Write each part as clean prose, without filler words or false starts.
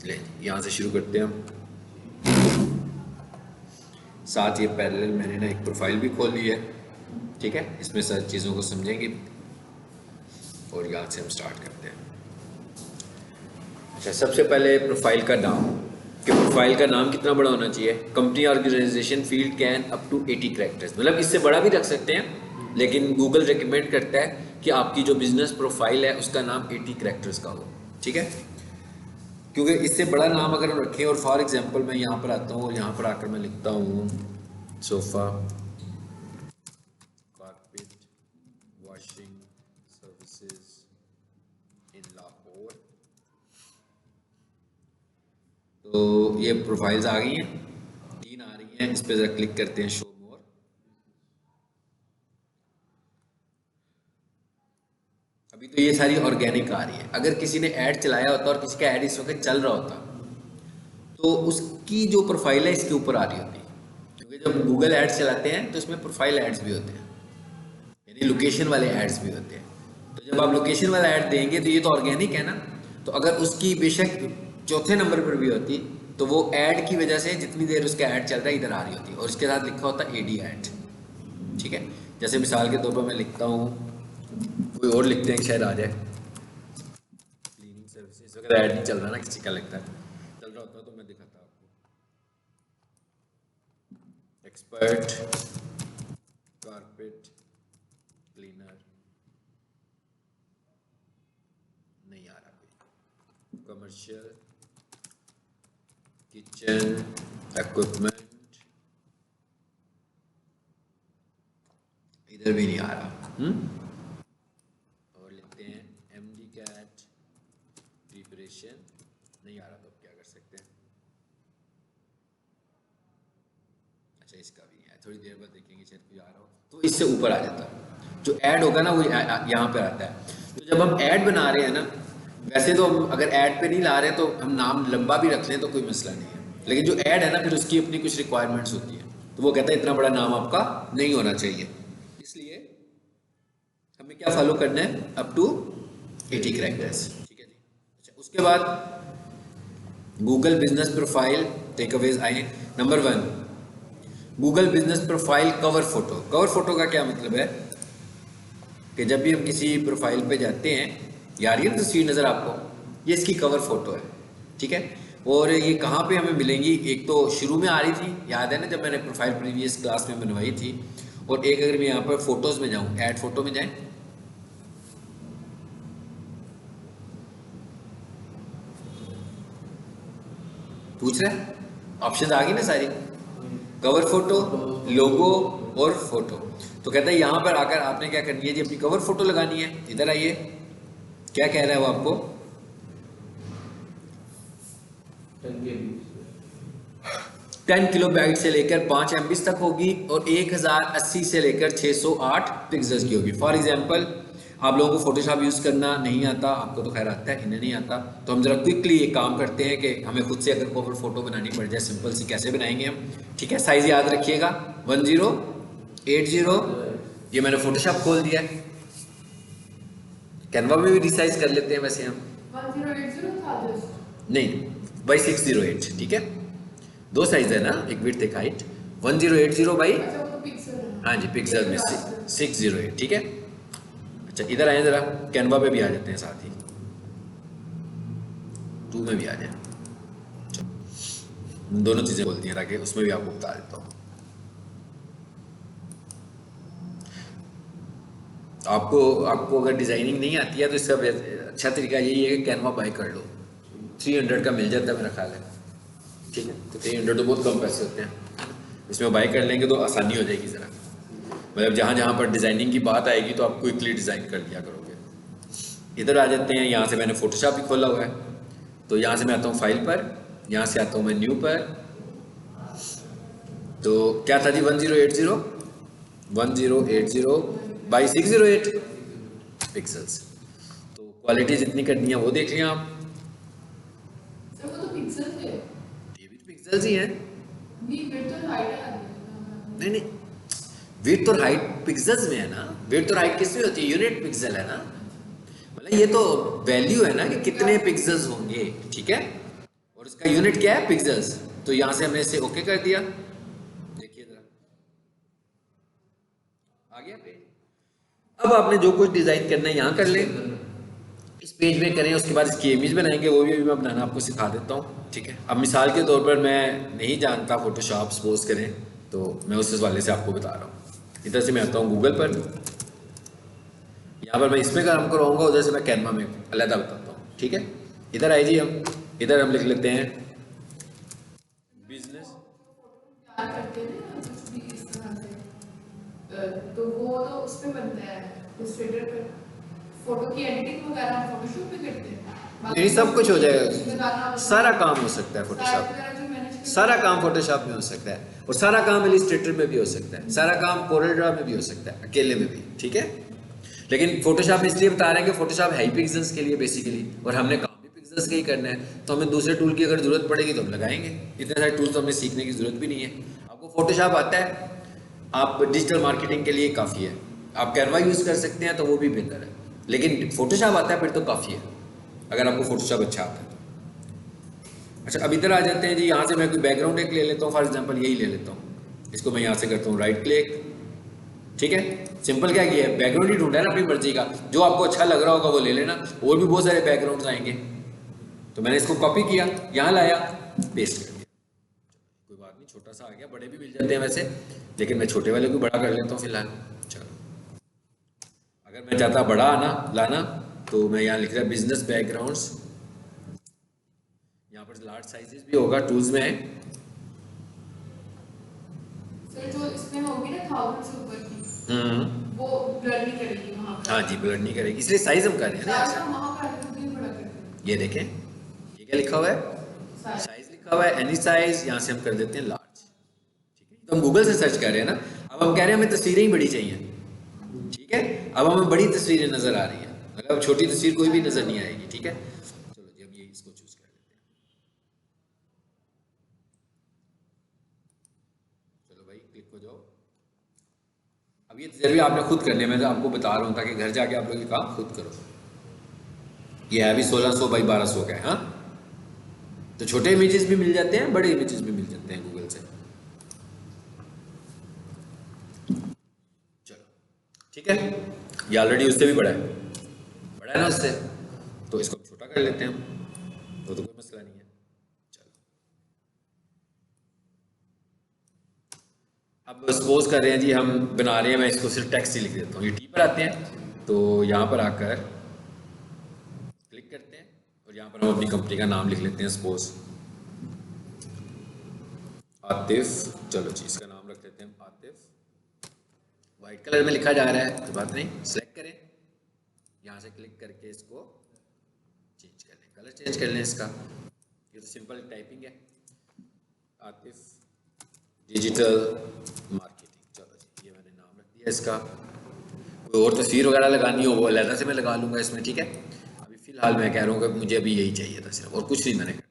ले यहाँ से शुरू करते हैं हम। साथ ये पैरेलल मैंने ना एक प्रोफाइल भी खोल ली है, ठीक है, इसमें सारी चीज़ों को समझेंगे और यहाँ से हम स्टार्ट करते हैं। अच्छा, सबसे पहले प्रोफाइल का नाम, कि प्रोफाइल का नाम कितना बड़ा होना चाहिए। Company organisation field can up to 80 characters, मतलब इससे बड़ा भी रख सकते हैं, लेकिन गूगल रिकमेंड करता है कि आपकी जो बिजनेस प्रोफाइल है उसका नाम 80 कैरेक्टर्स का हो, ठीक है, क्योंकि इससे बड़ा नाम अगर हम रखें, और फॉर एग्जांपल मैं यहाँ पर आता हूँ और यहाँ पर आकर मैं लिखता हूँ sofa carpet washing services in Lahore, तो ये प्रोफाइल्स आ गई हैं, 3 आ रही हैं। इस पर ज़रा क्लिक करते हैं, शो मोर। अभी तो ये सारी ऑर्गेनिक आ रही है। अगर किसी ने ऐड चलाया होता और किसी का ऐड इस वक्त चल रहा होता तो उसकी जो प्रोफाइल है इसके ऊपर आ रही होती, क्योंकि जब गूगल एड्स चलाते हैं तो इसमें प्रोफाइल एड्स भी होते हैं, यानी लोकेशन वाले एड्स भी होते हैं। तो जब आप लोकेशन वाला ऐड देंगे तो ये तो ऑर्गेनिक है ना, तो अगर उसकी बेशक चौथे नंबर पर भी होती तो वो ऐड की वजह से जितनी देर उसका ऐड चल रहा है इधर आ रही होती, और इसके साथ लिखा होता एडी ऐड, ठीक है। जैसे मिसाल के तौर पर मैं लिखता हूँ, कोई और लिखते हैं शायद आ जाए, क्लीनिंग सर्विसेज वगैरह ऐड नहीं चल रहा ना, किसी का लगता है चल रहा होता तो मैं दिखाता आपको। एक्सपर्ट कारपेट क्लीनर, नहीं आ रहा कोई। कमर्शियल किचन इक्विपमेंट, इधर भी नहीं आ रहा। और लिखते हैं एमडी कैट प्रिपरेशन, नहीं आ रहा, तो अब क्या कर सकते हैं। अच्छा, इसका भी नहीं आया, थोड़ी देर बाद देखेंगे शायद कोई आ रहा हो तो इससे ऊपर आ जाता है। जो ऐड होगा ना वो यहाँ पे आता है। तो जब हम ऐड बना रहे हैं ना, वैसे तो हम अगर ऐड पे नहीं ला रहे तो हम नाम लंबा भी रख लें तो कोई मसला नहीं है, लेकिन जो ऐड है ना फिर उसकी अपनी कुछ रिक्वायरमेंट्स होती है, तो वो कहता है इतना बड़ा नाम आपका नहीं होना चाहिए, इसलिए हमें क्या फॉलो करना है, अप टू 80 कैरेक्टर्स, ठीक है जी। अच्छा, उसके बाद गूगल बिजनेस प्रोफाइल टेकअवेज आए। Number 1, Google business profile cover photo. Cover photo का क्या मतलब है कि जब भी हम किसी प्रोफाइल पे जाते हैं, यार ये तस्वीर नज़र आपको, ये इसकी कवर फोटो है, ठीक है। और ये कहाँ पे हमें मिलेंगी, एक तो शुरू में आ रही थी, याद है ना जब मैंने प्रोफाइल प्रीवियस क्लास में बनवाई थी, और एक अगर मैं यहाँ पर फोटोज़ में जाऊँ, ऐड फोटो में जाएं, पूछ रहा है, ऑप्शन आ गई ना सारी, कवर फोटो, लोगो और फोटो। तो कहता है यहाँ पर आकर आपने क्या करनी है जी, अपनी कवर फोटो लगानी है। इधर आइए, क्या कह रहा है वो आपको, 10 किलोबाइट से लेकर 5 MB तक होगी, और 1080 से लेकर 608 पिक्सल्स की होगी। फॉर एग्जांपल, आप लोगों को फोटोशॉप यूज़ करना नहीं आता, आपको तो खैर आता है, इन्हें नहीं आता, तो हम ज़रा क्विकली एक काम करते हैं कि हमें खुद से अगर कवर फोटो बनानी पड़ जाए, सिंपल सी कैसे बनाएंगे हम, ठीक है। साइज़ याद रखिएगा 1080, ये मैंने फोटोशॉप खोल दिया है, कैनवा में भी रिसाइज कर लेते हैं वैसे हम, 1080 था नहीं बाई 608, ठीक है, 2 साइज है ना, एक विड्थ एक हाइट, 1080 बाई, अच्छा वो पिक्सल है। हाँ जी पिक्सल में 608, ठीक है। अच्छा, इधर आए जरा, कैनवा पे भी आ जाते हैं, साथ ही 2 में भी आ जाए, दोनों चीज़ें बोलती हैं ताकि उसमें भी आपको बता देता हूँ। आपको अगर डिज़ाइनिंग नहीं आती है तो इसका अच्छा तरीका यही है कि कैनवा बाय कर लो, 300 का मिल जाता है मेरा ख्याल है, ठीक है। तो 300 तो बहुत कम पैसे होते हैं, इसमें बाय कर लेंगे तो आसानी हो जाएगी ज़रा, मतलब जहाँ जहाँ पर डिज़ाइनिंग की बात आएगी तो आप क्विकली डिज़ाइन कर लिया करोगे। इधर आ जाते हैं, यहाँ से मैंने फोटोशॉप भी खोला हुआ है, तो यहाँ से मैं आता हूँ फाइल पर, यहाँ से आता हूँ मैं न्यू पर, तो क्या था जी 1080 बाई 608 पिक्सल्स, तो क्वालिटी जितनी करनी है वो देख लें आप, सर वो तो पिक्सल थे, ये भी तो पिक्सल्स ही हैं, नहीं विड्थ और हाइट आ रही है। नहीं विड्थ और हाइट पिक्सल्स में है ना, विड्थ और हाइट किस में होती है, यूनिट पिक्सल है ना, मतलब ये तो वैल्यू है ना कि कितने पिक्सल्स होंगे, ठीक है। और और इसका यूनिट क्या है, पिक्सल्स। तो यहाँ से हमने इसे ओके कर दिया, देखिए जरा आ गया पेज। अब आपने जो कुछ डिजाइन करना है यहाँ कर ले, इस पेज में करें, उसके बाद इसकी इमेज बनाएंगे, वो भी मैं बनाना आपको सिखा देता हूँ, ठीक है। अब मिसाल के तौर पर मैं नहीं जानता फोटोशॉप सपोज करें, तो मैं उस हवाले से आपको बता रहा हूँ। इधर से मैं आता हूँ गूगल पर, यहाँ पर मैं इसमें काम कराऊंगा, उधर से मैं कैनवा में अलग बताता हूँ, ठीक है। इधर आए जी, हम इधर हम लिख लेते हैं बिजनेस। क्या करते हैं ना कुछ भी इस तरह से, तो वो तो उस पे बनता है इलस्ट्रेटर पे। फोटो की एडिटिंग वगैरह हम फोटोशॉप पे करते हैं। नहीं, सब कुछ हो जाएगा, लगाना सारा काम हो सकता है फोटोशॉप वगैरह जो मैनेज करते सारा काम फोटोशॉप में हो सकता है, और सारा काम इलस्ट्रेटर में भी हो सकता है, सारा काम कोरल ड्रॉ में भी हो सकता है, अकेले में भी, ठीक है। लेकिन फोटोशॉप में इसलिए बता रहे हैं कि फोटोशॉप है ही पिक्सेल्स के लिए बेसिकली, और हमने काम भी पिक्सेल्स का ही करना है, तो हमें दूसरे टूल की अगर जरूरत पड़ेगी तो हम लगाएंगे। इतने सारे टूल्स तो हमें सीखने की जरूरत भी नहीं है। आपको फोटोशॉप आता है, आप डिजिटल मार्केटिंग के लिए काफ़ी है। आप कैनवा यूज़ कर सकते हैं तो वो भी बेहतर है, लेकिन फोटोशॉप आता है फिर तो काफ़ी है, अगर आपको फोटोशॉप अच्छा आता है तो। अच्छा, अब इधर आ जाते हैं जी। यहाँ से मैं कोई बैकग्राउंड एक ले लेता हूँ, फॉर एग्जांपल यही ले लेता हूँ, इसको मैं यहाँ से करता हूँ राइट क्लिक, ठीक है। सिंपल क्या किया है, बैकग्राउंड ही ढूंढा है ना अपनी मर्जी का, जो आपको अच्छा लग रहा होगा वो ले लेना, और भी बहुत सारे बैकग्राउंड्स आएंगे। तो मैंने इसको कॉपी किया, यहाँ लाया, पेस्ट कर दिया, कोई बात नहीं, छोटा सा आ गया, बड़े भी मिल जाते हैं वैसे, लेकिन मैं छोटे वाले को बड़ा कर लेता हूँ फिलहाल। चलो, अगर मैं चाहता बड़ा आना लाना, तो मैं यहाँ लिख रहा बिजनेस बैकग्राउंड्स, यहाँ पर लार्ज साइजेस भी होगा, टूल्स में है। सर जो इसमें होगी ना 1000 से ऊपर की, वो ब्लर नहीं करेगी वहाँ पर। हाँ जी, ब्लर नहीं करेगी, इसलिए साइज हम कर रहे हैं ना। साइज हम वहाँ पर भी बड़ा करते हैं। ये देखें, ये क्या लिखा हुआ है, साइज लिखा हुआ है, एनी साइज, यहाँ से हम कर देते हैं लार्ज, ठीक है। तो हम गूगल से सर्च कर रहे हैं ना, अब हम कह रहे हैं हमें तस्वीरें ही बड़ी चाहिए, ठीक है। अब हमें बड़ी तस्वीरें नजर आ रही हैं, मतलब छोटी तस्वीर कोई भी नजर नहीं आएगी, ठीक है। चलो जी, हम ये इसको चूज कर लेते हैं। चलो भाई, क्लिक हो जाओ। अब ये तजर्बे आपने खुद करने, मैं तो आपको बता रहा हूँ ताकि घर जाके आप लोग ये काम खुद करो। ये है अभी 1600 बाई 1200 का है, हाँ। तो छोटे इमेजेस भी मिल जाते हैं, बड़े इमेजेस भी मिल जाते हैं गूगल से। चलो ठीक है, ये ऑलरेडी उससे भी बड़ा है ना उससे, तो इसको छोटा कर लेते हैं हम, तो कोई मसला नहीं है। चलो, अब सपोज कर रहे हैं जी, हम बना रहे हैं, मैं इसको सिर्फ टेक्स्ट ही लिख देता हूँ। ये टी पर आते हैं, तो यहाँ पर आकर क्लिक करते हैं, और यहाँ पर हम अपनी कंपनी का नाम लिख लेते हैं, सपोज आतिफ। चलो जी, इसका नाम रख देते हैं आतिफ। वाइट कलर में लिखा जा रहा है, तो बात नहीं, सेलेक्ट करें, यहाँ से क्लिक करके इसको चेंज कर लें, कलर चेंज कर लें इसका। ये तो सिंपल टाइपिंग है, आतिफ डिजिटल मार्केटिंग। चलो जी, ये मैंने नाम रख दिया इसका। कोई और तस्वीर वगैरह लगानी हो वो अलग से मैं लगा लूँगा इसमें, ठीक है। अभी फ़िलहाल मैं कह रहा हूँ कि मुझे अभी यही चाहिए था सिर्फ, और कुछ नहीं मैंने करना।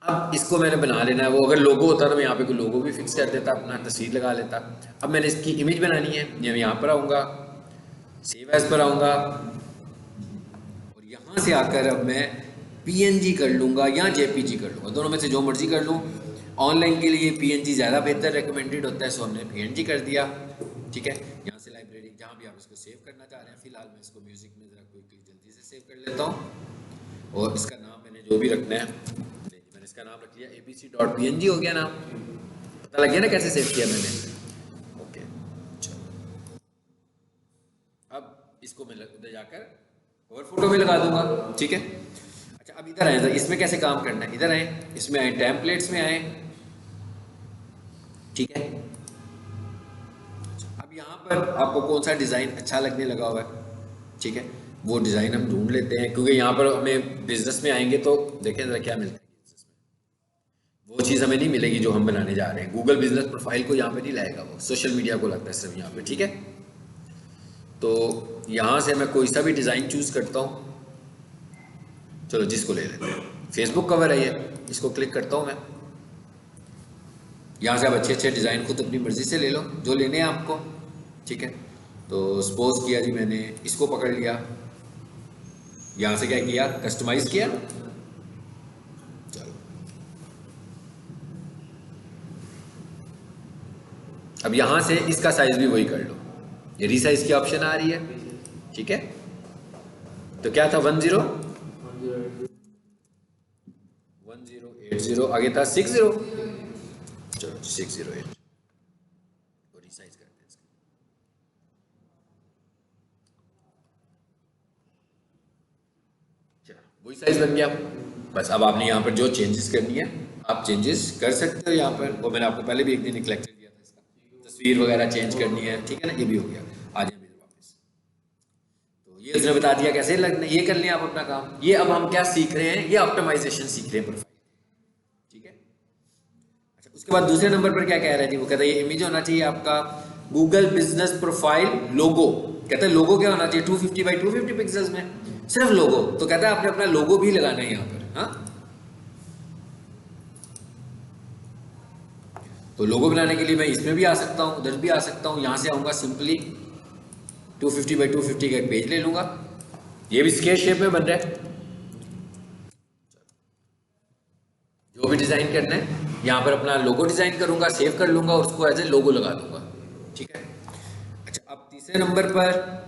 अब इसको मैंने बना लेना है, वो अगर लोगो होता तो मैं यहाँ पे कोई लोगो भी फिक्स कर देता, अपना तस्वीर लगा लेता। अब मैंने इसकी इमेज बनानी है, मैं यहाँ पर आऊँगा, सेव एज पर आऊँगा, और यहाँ से आकर अब मैं PNG कर लूँगा या JPG कर लूँगा, दोनों में से जो मर्जी कर लूँ। ऑनलाइन के लिए PNG ज़्यादा बेहतर रिकमेंडेड होता है, सो हमने PNG कर दिया, ठीक है। यहाँ से लाइब्रेरी जहाँ भी आप इसको सेव करना चाह रहे हैं, फिलहाल मैं इसको म्यूज़िक में ज़रा कोई जल्दी से सेव कर लेता हूँ, और इसका नाम मैंने जो भी रखना है, मैंने इसका नाम रख लिया abc.png, हो गया नाम, पता लग गया ना कैसे सेव किया मैंने। ओके, चलो अब इसको मैं उधर जाकर और फोटो में लगा दूंगा, ठीक है। अच्छा, अब इधर आए, इसमें कैसे काम करना है, इधर आए, इसमें आए, टेम्पलेट्स में आए, ठीक है। अब यहाँ पर आपको कौन सा डिज़ाइन अच्छा लगने लगा हुआ है, ठीक है, वो डिज़ाइन हम ढूंढ लेते हैं, क्योंकि यहाँ पर हमें बिजनेस में आएंगे तो देखें जरा क्या मिलता है बिजनेस में। वो चीज़ हमें नहीं मिलेगी जो हम बनाने जा रहे हैं, गूगल बिजनेस प्रोफाइल को यहाँ पे नहीं लाएगा, वो सोशल मीडिया को लगता है सिर्फ यहाँ पे, ठीक है। तो यहाँ से मैं कोई सा भी डिज़ाइन चूज़ करता हूँ, चलो जिसको ले लेते हैं, फेसबुक कवर है ये, इसको क्लिक करता हूँ मैं। यहाँ से आप अच्छे अच्छे डिज़ाइन खुद अपनी मर्ज़ी से ले लो, जो लेने हैं आपको, ठीक है। तो सपोज किया जी, मैंने इसको पकड़ लिया, यहाँ से क्या किया, कस्टमाइज़ किया, चलो अब यहाँ से इसका साइज भी वही कर लो, ये रीसाइज की ऑप्शन आ रही है, ठीक है। तो क्या था 1080, आगे था 60, चलो 608 तो रीसाइज करते हैं इसका। चलो वही साइज बन गया। बस अब आपने यहाँ पर जो चेंजेस करनी है आप चेंजेस कर सकते हो यहाँ पर, वो मैंने आपको पहले भी एक दिन एक लेक्चर दिया था इसका, तस्वीर वगैरह चेंज करनी है, ठीक है ना, ये भी हो गया। आ जाए वापस, तो ये उसने बता दिया कैसे लगना, ये कर लें आप अपना काम। ये अब हम क्या सीख रहे हैं, ये ऑप्टिमाइजेशन सीख रहे हैं प्रोफाइल, ठीक है। अच्छा उसके बाद दूसरे नंबर पर क्या कह रहा है जी, वो कहता है ये इमेज होना चाहिए आपका गूगल बिजनेस प्रोफाइल लोगो। कहता है लोगो क्या होना चाहिए 250 बाई 250 पिक्सल्स में, सिर्फ लोगो। तो कहता है आपने अपना लोगो भी लगाना है यहाँ पर, हाँ। तो लोगो बनाने के लिए मैं इसमें भी आ सकता हूँ, उधर भी आ सकता हूँ, यहाँ से आऊँगा सिंपली 250 बाई 250 का एक पेज ले लूँगा, ये भी स्केच शेप में बन रहा है। जो भी डिज़ाइन करना है यहाँ पर अपना लोगो डिज़ाइन करूँगा, सेव कर लूँगा और उसको एज ए लोगो लगा दूँगा, ठीक है। अच्छा अब तीसरे नंबर पर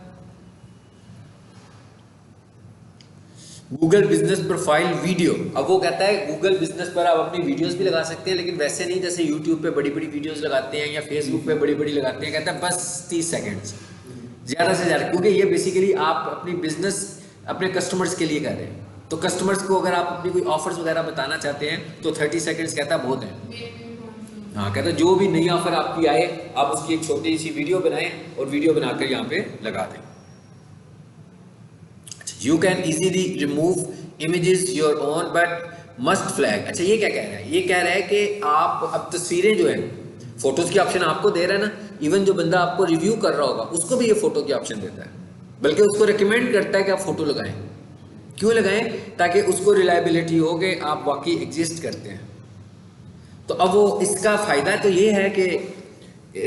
गूगल बिजनेस प्रोफाइल वीडियो। अब वो कहता है गूगल बिजनेस पर आप अपनी वीडियोस भी लगा सकते हैं, लेकिन वैसे नहीं जैसे यूट्यूब पे बड़ी बड़ी वीडियोस लगाते हैं या फेसबुक पे बड़ी बड़ी लगाते हैं। कहता है बस 30 सेकंड्स ज़्यादा से ज़्यादा, क्योंकि ये बेसिकली आप अपनी बिजनेस अपने कस्टमर्स के लिए कर रहे हैं। तो कस्टमर्स को अगर आप अपनी कोई ऑफर्स वगैरह बताना चाहते हैं तो 30 सेकेंड्स कहता है बहुत है। हाँ कहता है जो भी नई ऑफर आपकी आए आप उसकी एक छोटी सी वीडियो बनाएं और वीडियो बनाकर यहाँ पे लगा दें। You can easily remove images your own but must flag। अच्छा ये क्या कह रहा है, ये कह रहा है कि आप अब तस्वीरें जो है फोटोज की ऑप्शन आपको दे रहा है ना, इवन जो बंदा आपको रिव्यू कर रहा होगा उसको भी ये फोटो की ऑप्शन देता है, बल्कि उसको रिकमेंड करता है कि आप फोटो लगाएं। क्यों लगाएं, ताकि उसको रिलायबिलिटी हो कि आप वाकई एग्जिस्ट करते हैं। तो अब वो इसका फ़ायदा तो ये है कि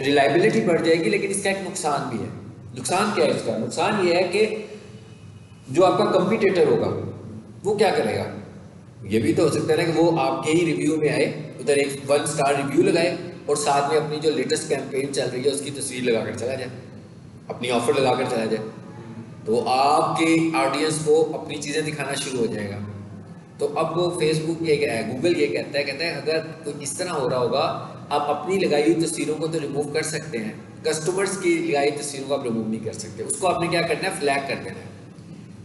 रिलायबिलिटी बढ़ जाएगी, लेकिन इसका एक नुकसान भी है। नुकसान क्या है इसका, नुकसान ये है कि जो आपका कंपटीटर होगा वो क्या करेगा, ये भी तो हो सकता है ना कि वो आपके ही रिव्यू में आए, उधर एक 1 स्टार रिव्यू लगाए और साथ में अपनी जो लेटेस्ट कैंपेन चल रही है उसकी तस्वीर लगाकर चला जाए, अपनी ऑफर लगाकर चला जाए। तो आपके ऑडियंस को अपनी चीज़ें दिखाना शुरू हो जाएगा। तो अब वो फेसबुक ये गूगल ये कहता है अगर कोई इस तरह हो रहा होगा आप अपनी लगाई हुई तस्वीरों को तो रिमूव कर सकते हैं, कस्टमर्स की लगाई तस्वीरों को आप रिमूव नहीं कर सकते। उसको आपने क्या करना है, फ्लैग कर देना है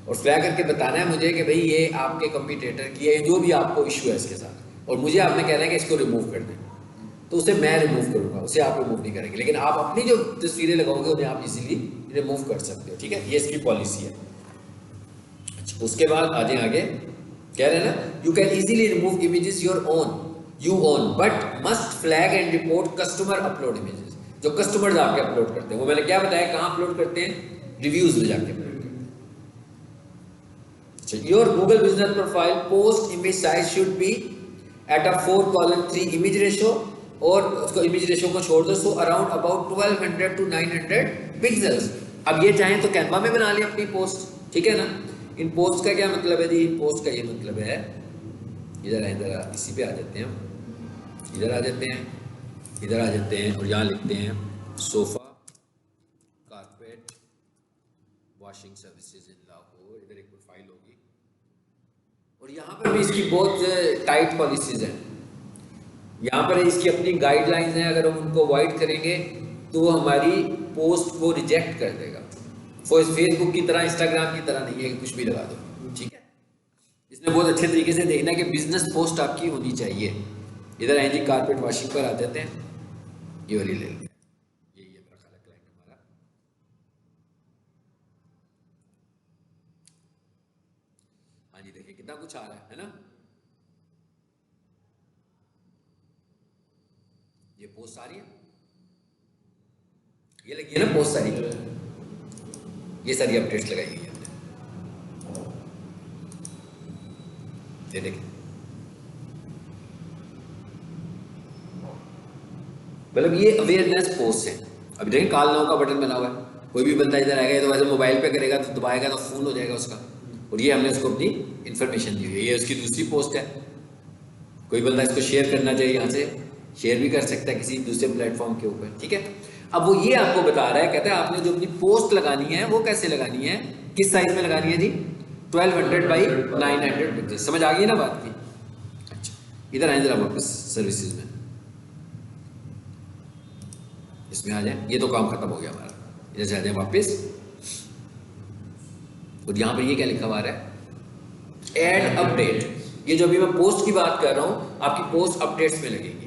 और फ्लैग करके बताना है मुझे कि भाई ये आपके कंपटीटर की है, जो भी आपको इशू है इसके साथ, और मुझे आपने कहना है कि इसको रिमूव कर दें। तो उसे मैं रिमूव करूँगा, उसे आप रिमूव नहीं करेंगे, लेकिन आप अपनी जो तस्वीरें लगाओगे उन्हें आप इजीली रिमूव कर सकते हो, ठीक है। ये इसकी पॉलिसी है। अच्छा उसके बाद आ जाए आगे, कह रहे हैं ना you can easily remove images your own you own but must flag and report customer upload images. जो कस्टमर्स आपके अपलोड करते हैं, वो मैंने क्या बताया कहाँ अपलोड करते हैं, रिव्यूज में जाके अपलोड करते हैं। Your Google business profile post image size should be at a 4:3 image ratio, और उसको इमेज रेशो को छोड़ दो, so around about 1200 to 900 pixels. अब ये चाहें तो कैनवा में बना लें अपनी पोस्ट, ठीक है ना। इन पोस्ट का क्या मतलब है जी, इन पोस्ट का ये मतलब है, इधर इसी पे आ जाते हैं, इधर आ जाते हैं, इधर आ जाते हैं और यहाँ लिखते हैं sofa carpet washing services in Lahore. इधर एक प्रोफाइल होगी और यहाँ पर भी इसकी बहुत टाइट पॉलिसीज हैं। यहाँ पर इसकी अपनी गाइडलाइंस हैं, अगर हम उनको अवॉइड करेंगे तो वो हमारी पोस्ट को रिजेक्ट कर देगा। फेसबुक की तरह इंस्टाग्राम की तरह नहीं है कि कुछ भी लगा दो, ठीक है। इसमें बहुत अच्छे तरीके से देखना कि बिजनेस पोस्ट आपकी होनी चाहिए। इधर आए जी कारपेट वॉशिंग पर आ जाते हैं, ये वाली ले लेंगे, यही है मेरा ख्याल क्लाइंट हमारा। हाँ जी देखिए कितना कुछ आ रहा है ना। ये पोस्ट आ रही है, ये लगी है ना पोस्ट सारी, ये सारी अपडेट्स लगाई गई है हमने, ये देखिए। मतलब ये अवेयरनेस पोस्ट है। अभी देखें कॉल नाउ का बटन बना हुआ है, कोई भी बंदा इधर आएगा तो वैसे मोबाइल पे करेगा तो दबाएगा तो फोन हो जाएगा उसका, और ये हमने उसको अपनी इन्फॉर्मेशन दी हुई है। ये उसकी दूसरी पोस्ट है, कोई बंदा इसको शेयर करना चाहिए यहाँ से शेयर भी कर सकता है किसी दूसरे प्लेटफॉर्म के ऊपर, ठीक है। अब वो ये आपको बता रहा है, कहता है आपने जो अपनी पोस्ट लगानी है वो कैसे लगानी है, किस साइज में लगानी है जी, 1200 बाई 900 पिक्चर। समझ आ गई ना बात की। अच्छा इधर आए जरा वापस सर्विसेज में, इसमें आ जाए, ये तो काम खत्म हो गया हमारा, इधर से आ जाए वापस। और यहाँ पर ये क्या लिखा हुआ है, एड अपडेट। ये जो अभी मैं पोस्ट की बात कर रहा हूं, आपकी पोस्ट अपडेट्स में लगेगी।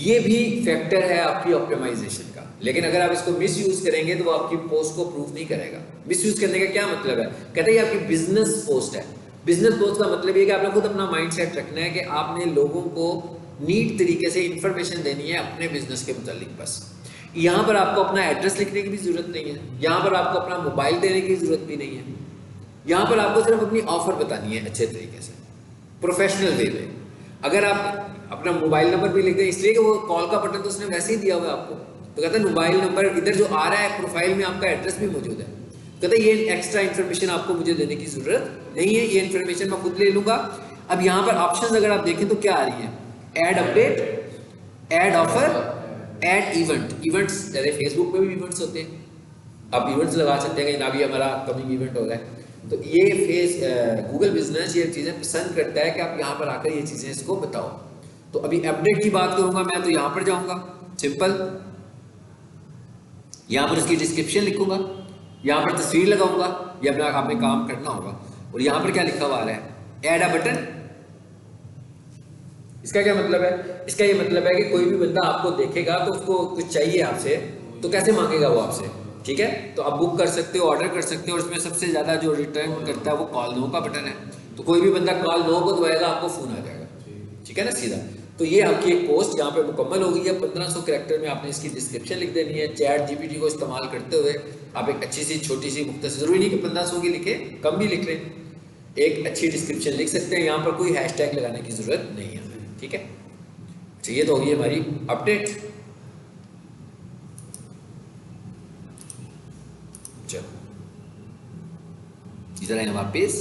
ये भी फैक्टर है आपकी ऑप्टिमाइजेशन का, लेकिन अगर आप इसको मिस यूज करेंगे तो वो आपकी पोस्ट को प्रूव नहीं करेगा। मिस यूज करने का क्या मतलब है, कहते हैं ये आपकी बिजनेस पोस्ट है। बिजनेस पोस्ट का मतलब ये कि आपने खुद अपना माइंडसेट रखना है कि आपने लोगों को नीट तरीके से इंफॉर्मेशन देनी है अपने बिजनेस के मुतालिक। बस यहाँ पर आपको अपना एड्रेस लिखने की भी जरूरत नहीं है, यहाँ पर आपको अपना मोबाइल देने की जरूरत भी नहीं है, यहाँ पर आपको सिर्फ अपनी ऑफर बतानी है अच्छे तरीके से, प्रोफेशनल वे में। अगर आप अपना मोबाइल नंबर भी लिख दें, इसलिए कि वो कॉल का बटन तो उसने वैसे ही दिया हुआ है आपको, तो कहता है मोबाइल नंबर इधर जो आ रहा है प्रोफाइल में आपका एड्रेस भी मौजूद है, कहता है ये एक्स्ट्रा इन्फॉर्मेशन आपको मुझे देने की जरूरत नहीं है, ये इन्फॉर्मेशन मैं खुद ले लूंगा। अब यहाँ पर ऑप्शन अगर आप देखें तो क्या आ रही है, add update, add offer, add event. Events जैसे फेसबुक पे भी इवेंट्स होते हैं, आप इवेंट्स लगा सकते हैं कि ना भी हमारा अपकमिंग इवेंट हो रहा है। तो ये गूगल बिजनेस ये चीज़ें पसंद करता है कि आप यहाँ पर आकर ये चीज़ें इसको बताओ। तो अभी अपडेट की बात करूंगा मैं, तो यहाँ पर जाऊंगा, सिंपल यहाँ पर इसकी डिस्क्रिप्शन लिखूंगा, यहाँ पर तस्वीर लगाऊंगा, ये अपना आपने काम करना होगा। और यहाँ पर क्या लिखा हुआ है, ऐड अ बटन। इसका क्या मतलब है, इसका ये मतलब है कि कोई भी बंदा आपको देखेगा तो उसको कुछ चाहिए आपसे, तो कैसे मांगेगा वो आपसे, ठीक है। तो आप बुक कर सकते हो, ऑर्डर कर सकते हो, और इसमें सबसे ज्यादा जो रिटर्न करता है वो कॉल नो का बटन है। तो कोई भी बंदा कॉल नो को दबाएगा आपको फोन आ जाएगा, ठीक है ना, सीधा। तो ये आपकी एक पोस्ट यहाँ पे मुकम्मल हो गई है। 1500 कैरेक्टर में आपने इसकी डिस्क्रिप्शन लिख देनी है। चैट जीपीटी को इस्तेमाल करते हुए आप एक अच्छी सी छोटी सी मुख्तसर, जरूरी नहीं कि 1500 की लिखे, कम भी लिख लें, एक अच्छी डिस्क्रिप्शन लिख सकते हैं। यहाँ पर कोई हैशटैग लगाने की जरूरत नहीं है, ठीक है। अच्छा ये तो होगी हमारी अपडेट। चलो इधर आए वापिस,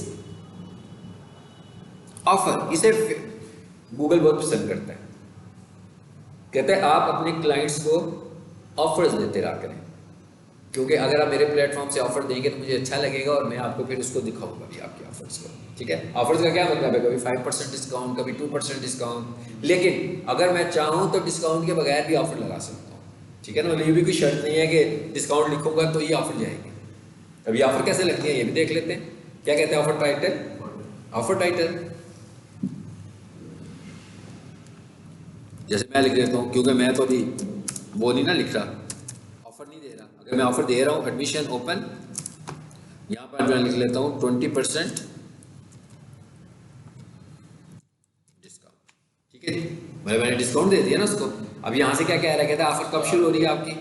ऑफर, इसे गूगल बहुत पसंद करता है। कहते हैं आप अपने क्लाइंट्स को ऑफर्स देते रहा करें, क्योंकि अगर आप मेरे प्लेटफॉर्म से ऑफर देंगे तो मुझे अच्छा लगेगा और मैं आपको फिर उसको दिखाऊंगा भी आपके ऑफर्स को, ठीक है। ऑफर्स का क्या मतलब है, कभी 5% डिस्काउंट, कभी 2% डिस्काउंट। लेकिन अगर मैं चाहूँ तो डिस्काउंट के बगैर भी ऑफर लगा सकता हूँ, ठीक है ना। मतलब ये भी कोई शर्त नहीं है कि डिस्काउंट लिखूंगा तो ये ऑफर जाएगी। अब ये ऑफर कैसे लगती है ये भी देख लेते हैं। क्या कहते हैं ऑफर टाइटल, ऑफर टाइटल जैसे मैं लिख देता हूँ, क्योंकि मैं तो अभी वो नहीं ना लिख रहा, ऑफर नहीं दे रहा। अगर मैं ऑफर दे रहा हूँ, एडमिशन ओपन, यहाँ पर मैं लिख लेता हूँ 20% डिस्काउंट, ठीक है जी। मैंने डिस्काउंट दे दिया ना उसको। अब यहाँ से क्या कह रहा है, कहता है ऑफर कब शुरू हो रही है आपकी,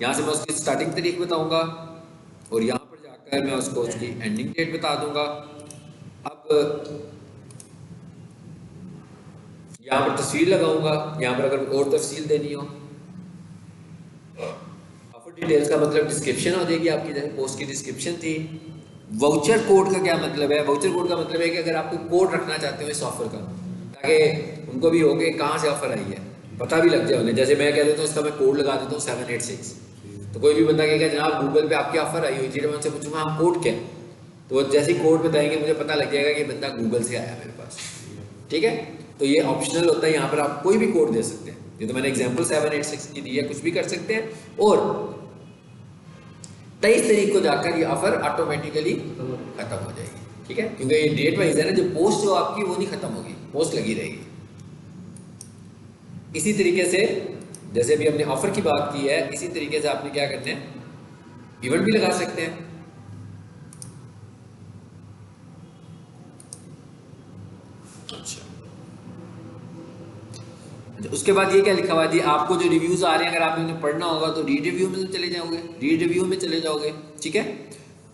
यहाँ से मैं उसकी स्टार्टिंग तारीख बताऊंगा और यहाँ पर जाकर मैं उसको उसकी एंडिंग डेट बता दूंगा। अब यहाँ पर तस्वीर लगाऊंगा, यहाँ पर अगर और तफसील देनी हो, ऑफर डिटेल्स का मतलब डिस्क्रिप्शन हो जाएगी आपकी, जैसे पोस्ट की डिस्क्रिप्शन थी। वाउचर कोड का क्या मतलब है, वाउचर कोड का मतलब है कि अगर आप कोई कोड रखना चाहते हो इस ऑफर का, ताकि उनको भी हो कि कहाँ से ऑफर आई है, पता भी लग जाए उन्हें। जैसे मैं कह देता हूँ इसका मैं कोड लगा देता हूँ 786, तो कोई भी बंदा कहेगा जनाब गूगल पे आपकी ऑफर आई हुई थी, मैं उनसे पूछूंगा हाँ कोड क्या है, तो वो जैसे ही कोड बताएंगे मुझे पता लग जाएगा कि बंदा गूगल से आया मेरे पास, ठीक है। तो ये ऑप्शनल होता है, यहाँ पर आप कोई भी कोड दे सकते हैं। ये तो मैंने एग्जांपल 786 की दी है, कुछ भी कर सकते हैं। और 23 तारीख को जाकर ये ऑफर ऑटोमेटिकली खत्म हो जाएगी, ठीक है, क्योंकि ये डेट वाइज है ना, जो पोस्ट जो आपकी वो नहीं खत्म होगी, पोस्ट लगी रहेगी। इसी तरीके से जैसे भी हमने ऑफर की बात की है, इसी तरीके से आपने क्या करते हैं, इवेंट भी लगा सकते हैं। अच्छा उसके बाद ये क्या लिखा हुआ है जी, आपको जो रिव्यूज आ रहे हैं अगर आपने उन्हें पढ़ना होगा तो रीड रिव्यू में चले जाओगे, रीड रिव्यू में चले जाओगे, ठीक है।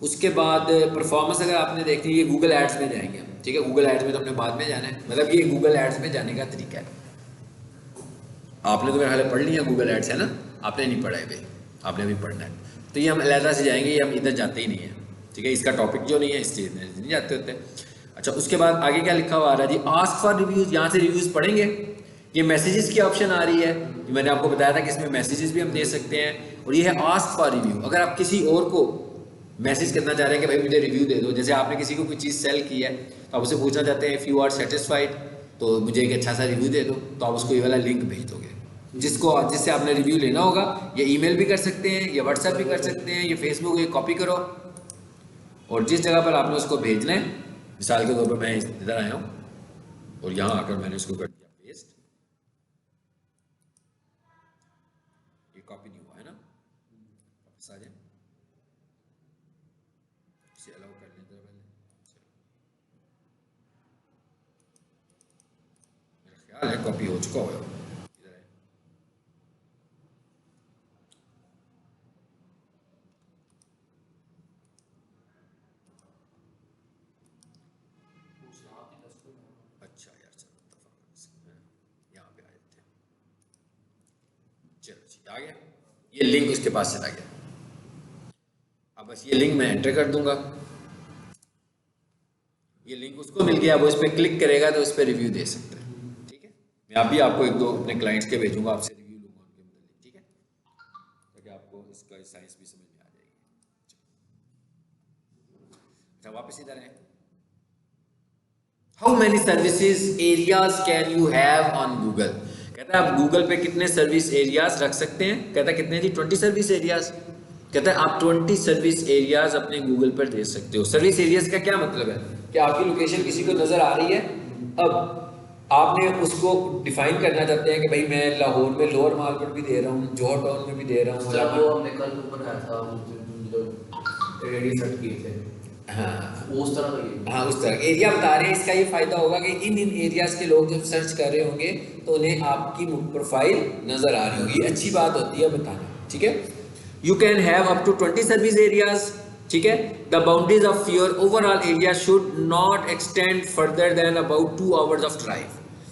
उसके बाद परफॉर्मेंस अगर आपने देखनी है, ये गूगल एड्स में जाएंगे, ठीक है। गूगल एड्स में तो अपने बाद में जाना है, मतलब ये गूगल एड्स में जाने का तरीका है। आपने तो मेरे हाल पढ़ लिया गूगल एड्स, है ना, आपने नहीं पढ़ा है भाई, आपने भी पढ़ना है। तो ये हम अलहदा से जाएंगे, ये हम इधर जाते ही नहीं है, ठीक है, इसका टॉपिक जो नहीं है इस चीज़ में नहीं जाते होते। अच्छा उसके बाद आगे क्या लिखा हुआ आ रहा है जी, आस्क फॉर रिव्यूज़, यहाँ से रिव्यूज़ पढ़ेंगे। ये मैसेजेस की ऑप्शन आ रही है, मैंने आपको बताया था कि इसमें मैसेजेस भी हम दे सकते हैं। और ये है आस्क फॉर रिव्यू, अगर आप किसी और को मैसेज करना चाह रहे हैं कि भाई मुझे रिव्यू दे दो, जैसे आपने किसी को कोई चीज़ सेल की है तो आप उससे पूछना चाहते हैं इफ़ यू आर सेटिस्फाइड तो मुझे एक अच्छा सा रिव्यू दे दो, तो आप उसको ये वाला लिंक भेज दोगे जिससे आपने रिव्यू लेना होगा। या ईमेल भी कर सकते हैं, या व्हाट्सएप भी कर सकते हैं, या फेसबुक एक कॉपी करो और जिस जगह पर आपने उसको भेजना है, मिसाल के तौर पर मैं इधर आया हूँ और यहाँ आकर मैंने उसको कर दिया पेस्ट, ये कॉपी नहीं हुआ है ना, वापस आ जाए, इसे अलाउ कर लेते हैं पहले, मेरा ख्याल है कॉपी हो चुका होगा। अच्छा यार यहाँ पे आ जाते हैं, चलो जी आ गया, ये लिंक उसके पास चला गया। अब बस ये लिंक मैं एंटर कर दूंगा, ये लिंक उसको मिल गया, वो इस पर क्लिक करेगा तो इस पर रिव्यू दे सकता है। ठीक है, मैं अभी आपको एक दो अपने क्लाइंट्स के भेजूंगा, आपसे रिव्यू लूंगा उनके मतलब, ठीक है, ताकि आपको इसका साइंस भी समझ में आ जाएगी। अच्छा वापस इधर है, how many services areas can you have on Google. कहता है आप गूगल पे कितने सर्विस एरियाज रख सकते हैं, कहता है कितने जी 20 सर्विस एरियाज। कहता है आप 20 सर्विस एरियाज अपने गूगल पर दे सकते हो। सर्विस एरियाज का क्या मतलब है कि आपकी लोकेशन किसी को नजर आ रही है, अब आपने उसको डिफाइन करना चाहते हैं कि भाई मैं लाहौर में लोअर माल पर भी दे रहा हूँ, जौहर टाउन में भी दे रहा हूँ, वो हमने कल ऊपर आया था जो रेडी सेट किए थे, हाँ उस तरह हाँ उस तरह एरिया बता रहे हैं। इसका ये फायदा होगा कि इन एरियाज के लोग जब सर्च कर रहे होंगे तो उन्हें आपकी प्रोफाइल नजर आ रही होगी। अच्छी बात होती है बताना, ठीक है। You can have up to 20 service areas, ठीक है। The boundaries of your overall area should not extend further than about 2 hours of drive.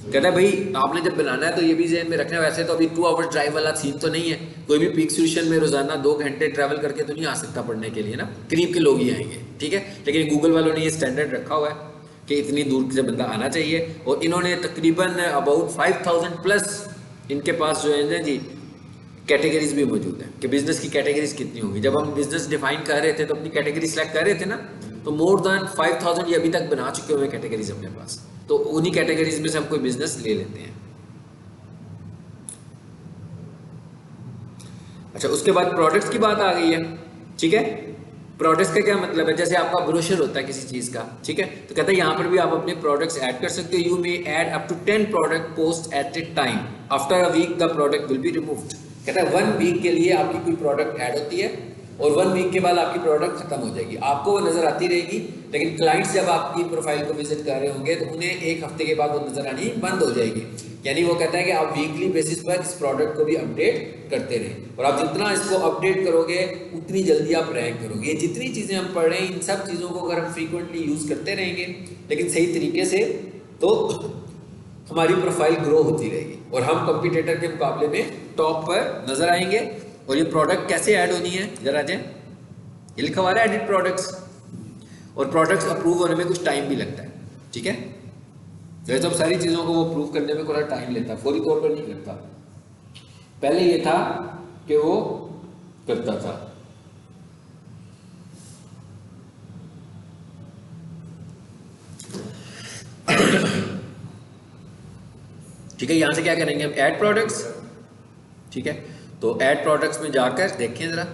कहता है भाई आपने जब बनाना है तो ये भी ज़हन में रखना है, वैसे तो अभी 2 आवर्स ड्राइव वाला सीन तो नहीं है, कोई भी पीक सिचुएशन में रोजाना 2 घंटे ट्रैवल करके तो नहीं आ सकता पढ़ने के लिए ना, करीब के लोग ही आएंगे, ठीक है। लेकिन गूगल वालों ने ये स्टैंडर्ड रखा हुआ है कि इतनी दूर से बंदा आना चाहिए, और इन्होंने तकरीबन अबाउट 5000 प्लस इनके पास जो है ना जी कैटेगरीज भी मौजूद है कि बिजनेस की कैटेगरीज कितनी होंगी। जब हम बिजनेस डिफाइन कर रहे थे तो अपनी कैटेगरी सेलेक्ट कर रहे थे ना, तो मोर देन 5000 ये अभी तक बना चुके हुए कैटेगरीज अपने पास, तो उन्हीं कैटेगरीज में से हम कोई बिजनेस ले लेते हैं। अच्छा उसके बाद प्रोडक्ट्स की बात आ गई है, ठीक है। प्रोडक्ट्स का क्या मतलब है, जैसे आपका ब्रोशर होता है किसी चीज का, ठीक है, तो कहता है यहाँ पर भी आप अपने प्रोडक्ट्स ऐड कर सकते हो। You may add up to 10 product post at a time, after a week the product will be removed. कहता है 1 वीक के लिए आपकी कोई प्रोडक्ट ऐड होती है और 1 वीक के बाद आपकी प्रोडक्ट खत्म हो जाएगी, आपको वो नजर आती रहेगी, लेकिन क्लाइंट्स जब आपकी प्रोफाइल को विजिट कर रहे होंगे तो उन्हें 1 हफ्ते के बाद वो नजर आनी बंद हो जाएगी। यानी वो कहता है कि आप वीकली बेसिस पर इस प्रोडक्ट को भी अपडेट करते रहें, और आप जितना इसको अपडेट करोगे उतनी जल्दी आप रैंक करोगे। ये जितनी चीज़ें हम पढ़ रहे हैं इन सब चीज़ों को अगर हम फ्रीक्वेंटली यूज़ करते रहेंगे लेकिन सही तरीके से, तो हमारी प्रोफाइल ग्रो होती रहेगी और हम कंपटीटर के मुकाबले में टॉप पर नजर आएंगे। और ये प्रोडक्ट कैसे ऐड होनी है, इधर आ जाए, ये लिखा हुआ है एडिट प्रोडक्ट्स, और प्रोडक्ट्स अप्रूव होने में कुछ टाइम भी लगता है, ठीक है। जैसे अब सारी चीज़ों को वो अप्रूव करने में थोड़ा टाइम लेता है, फौरी तौर पर नहीं करता। पहले ये था कि वो करता था, ठीक है। यहां से क्या करेंगे हम, ऐड प्रोडक्ट्स, ठीक है। तो ऐड प्रोडक्ट्स में जाकर देखें जरा,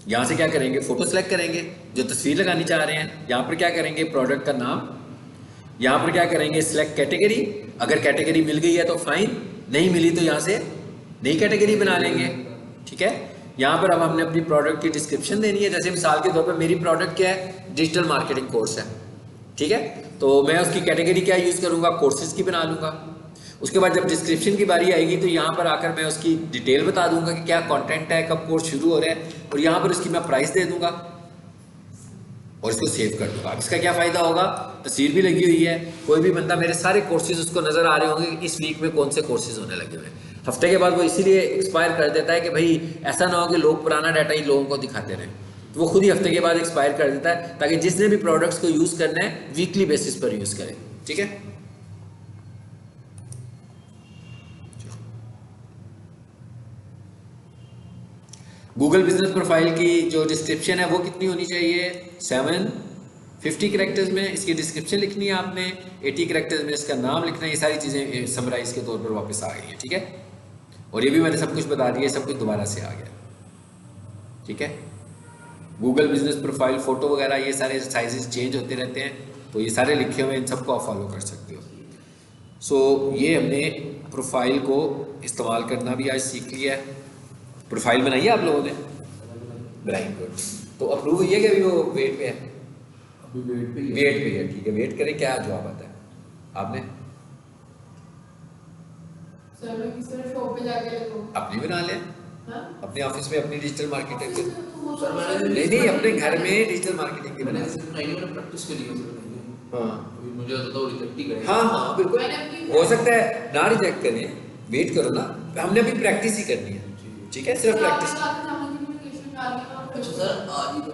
यहां से क्या करेंगे, फोटो सेलेक्ट करेंगे जो तस्वीर लगानी चाह रहे हैं, यहां पर क्या करेंगे प्रोडक्ट का नाम, यहां पर क्या करेंगे सिलेक्ट कैटेगरी, अगर कैटेगरी मिल गई है तो फाइन, नहीं मिली तो यहां से नई कैटेगरी बना लेंगे, ठीक है। यहां पर अब हमने अपनी प्रोडक्ट की डिस्क्रिप्शन देनी है, जैसे मिसाल के तौर पर मेरी प्रोडक्ट क्या है, डिजिटल मार्केटिंग कोर्स है, ठीक है। तो मैं उसकी कैटेगरी क्या यूज करूंगा, कोर्सेज की बना लूंगा। उसके बाद जब डिस्क्रिप्शन की बारी आएगी तो यहाँ पर आकर मैं उसकी डिटेल बता दूंगा कि क्या कंटेंट है, कब कोर्स शुरू हो रहा है, और यहाँ पर उसकी मैं प्राइस दे दूंगा और इसको सेव कर दूंगा। अब इसका क्या फ़ायदा होगा, तस्वीर भी लगी हुई है, कोई भी बंदा मेरे सारे कोर्सेज उसको नज़र आ रहे होंगे कि इस वीक में कौन से कोर्सेज होने लगे हुए हैं। हफ्ते के बाद वो इसीलिए एक्सपायर कर देता है कि भाई ऐसा ना हो कि लोग पुराना डाटा ही लोगों को दिखाते रहें, तो वो खुद ही हफ्ते के बाद एक्सपायर कर देता है, ताकि जिसने भी प्रोडक्ट्स को यूज़ करना है वीकली बेसिस पर यूज़ करें, ठीक है। गूगल बिजनेस प्रोफाइल की जो डिस्क्रिप्शन है वो कितनी होनी चाहिए? 750 कैरेक्टर्स में इसकी डिस्क्रिप्शन लिखनी है आपने, 80 कैरेक्टर्स में इसका नाम लिखना है। ये सारी चीज़ें समराइज के तौर पर वापस आ गई हैं, ठीक है। और ये भी मैंने सब कुछ बता दिया, सब कुछ दोबारा से आ गया, ठीक है। गूगल बिजनेस प्रोफाइल, फ़ोटो वगैरह ये सारे साइजेस चेंज होते रहते हैं, तो ये सारे लिखे हुए इन सबको आप फॉलो कर सकते हो। सो ये हमने प्रोफाइल को इस्तेमाल करना भी आज सीख लिया है। प्रोफाइल बनाई है आप लोगों ने? बनाई, गुड। तो अप्रूव हुई है कि अभी वो वेट पे है? अभी वेट पे ही है। वेट पे है, ठीक है। वेट करें, क्या जवाब आता है आपने? सर मैं किसी तरह शॉप पे जाके लगूं। अपनी बना लें, हाँ? अपने ऑफिस में अपनी डिजिटल मार्केटिंग के। सर मैंने नहीं नहीं, अपने घर में डिजिटल मार्केटिंग की मैंने बना। सिर्फ नहीं, मैंने प्रैक्टिस के लिए सिर्फ नहीं। हाँ अभी मुझे तो रिजेक्ट ही करेगा। हाँ हाँ बिल्कुल, मैंने अपनी- हो सकता है ना रिजेक्ट करें, वेट करो ना, हमने अभी प्रैक्टिस ही करनी है, ठीक है, सिर्फ प्रैक्टिस। अच्छा सर,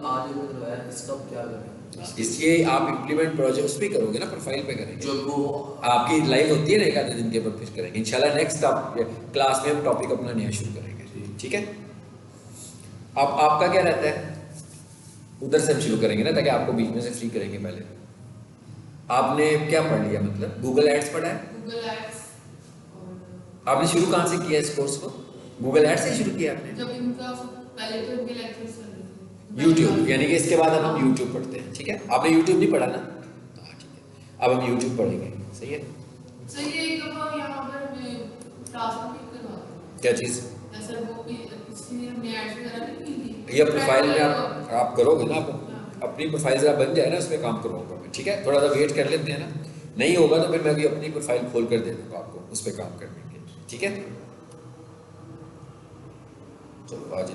आज मतलब है इसका क्या करें? इसलिए आप इम्प्लीमेंट प्रोजेक्ट उस पर करोगे ना, प्रोफाइल पे करेंगे। जो वो आपकी लाइव होती है ना, एक आधे दिन के बाद फिर करेंगे इंशाल्लाह। नेक्स्ट आप क्लास में हम टॉपिक अपना नया शुरू करेंगे, ठीक है। आप आपका क्या रहता है? उधर से हम शुरू करेंगे ना, ताकि आपको बीच में से फ्री करेंगे। पहले आपने क्या पढ़ लिया, मतलब गूगल एड्स पढ़ा है? गूगल एड्स और आपने शुरू कहाँ से किया इस कोर्स को? गूगल एड्स से शुरू किया आपने? जब इनका पहले तो इनके लेक्चर्स चल रहे थे यूट्यूब, यानी कि इसके बाद अब हम यूट्यूब पढ़ते हैं, ठीक है। आपने यूट्यूब नहीं पढ़ा ना? हाँ ठीक है, अब हम यूट्यूब पढ़ेंगे, सही है। सर ये एक दफा यहाँ पर हमें टास्क कंप्लीट करवा दो। क्या चीज़? सर वो भी किसी ने हमने एड्स वगैरह नहीं की थी। ये प्रोफाइल में आप करोगे ना, आप अपनी प्रोफाइल जरा बन जाए ना, उसमें काम करवाऊंगा मैं, ठीक है। थोड़ा सा वेट कर लेते हैं ना, नहीं होगा तो फिर मैं भी अपनी प्रोफाइल खोल कर दे दूँगा आपको, उस पर काम करने के, ठीक है। चलो आज